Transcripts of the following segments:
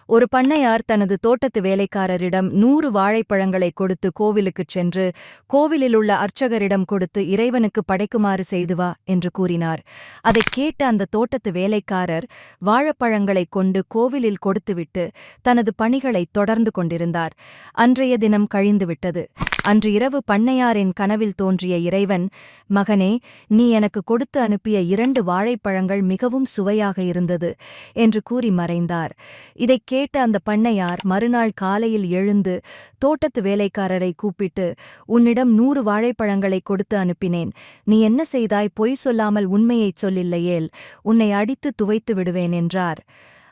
ஒரு பண்ணையார் தனது தோட்டத்து வேலைக்காரரிடம் 100 வாழைப்பழங்களை கொடுத்து கோவிலுக்குச் சென்று கோவிலிலுள்ள அர்ச்சகரிடம் கொடுத்து இறைவனுக்கு படைக்குமாறு செய்து வா என்று கூறினார். அதைக் கேட்ட அந்த தோட்டத்து வேலைக்காரர் வாழைப்பழங்களைக் கொண்டு கோவிலில் கொடுத்துவிட்டு தனது பணிகளைத் தொடர்ந்து கொண்டிருந்தார். அன்றைய தினம் கழிந்துவிட்டது. அன்று இரவு பண்ணையாரின் கனவில் தோன்றிய இறைவன், மகனே, நீ எனக்கு கொடுத்து அனுப்பிய 2 வாழைப்பழங்கள் மிகவும் சுவையாக இருந்தது என்று கூறி மறைந்தார். இதைக் கேட்ட அந்த பண்ணையார் மறுநாள் காலையில் எழுந்து தோட்டத்து வேலைக்காரரை கூப்பிட்டு, உன்னிடம் 100 வாழைப்பழங்களை கொடுத்து அனுப்பினேன். நீ என்ன செய்தாய்? பொய் சொல்லாமல் உண்மையைச் சொல்லில்லையேல் உன்னை அடித்து துவைத்து விடுவேன் என்றார்.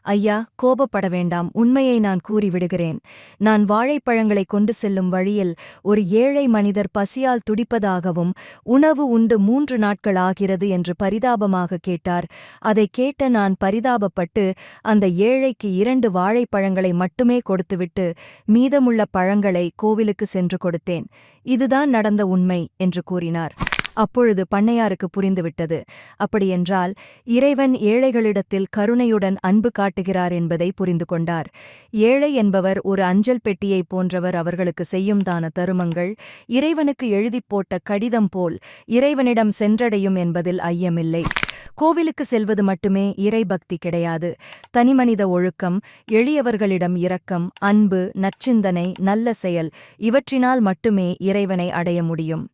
ஐயா, கோபப்பட வேண்டாம், உண்மையை நான் கூறிவிடுகிறேன். நான் வாழைப்பழங்களை கொண்டு செல்லும் வழியில் ஒரு ஏழை மனிதர் பசியால் துடிப்பதாகவும் உணவு உண்டு 3 நாட்கள் ஆகிறது என்று பரிதாபமாக கேட்டார். அதைக் கேட்ட நான் பரிதாபப்பட்டு அந்த ஏழைக்கு 2 வாழைப்பழங்களை மட்டுமே கொடுத்துவிட்டு மீதமுள்ள பழங்களை கோவிலுக்கு சென்று கொடுத்தேன். இதுதான் நடந்த உண்மை என்று கூறினார். அப்பொழுது பண்ணையாருக்கு புரிந்துவிட்டது. அப்படியென்றால் இறைவன் ஏழைகளிடத்தில் கருணையுடன் அன்பு காட்டுகிறார் என்பதை புரிந்து கொண்டார். ஏழை என்பவர் ஒரு அஞ்சல் பெட்டியைப் போன்றவர். அவர்களுக்கு செய்யும் தான தருமங்கள் இறைவனுக்கு எழுதிப் போட்ட கடிதம் போல் இறைவனிடம் சென்றடையும் என்பதில் ஐயமில்லை. கோவிலுக்கு செல்வது மட்டுமே இறைபக்தி கிடையாது. தனிமனித ஒழுக்கம், எளியவர்களிடம் இரக்கம், அன்பு, நற்சிந்தனை, நல்ல செயல் இவற்றினால் மட்டுமே இறைவனை அடைய முடியும்.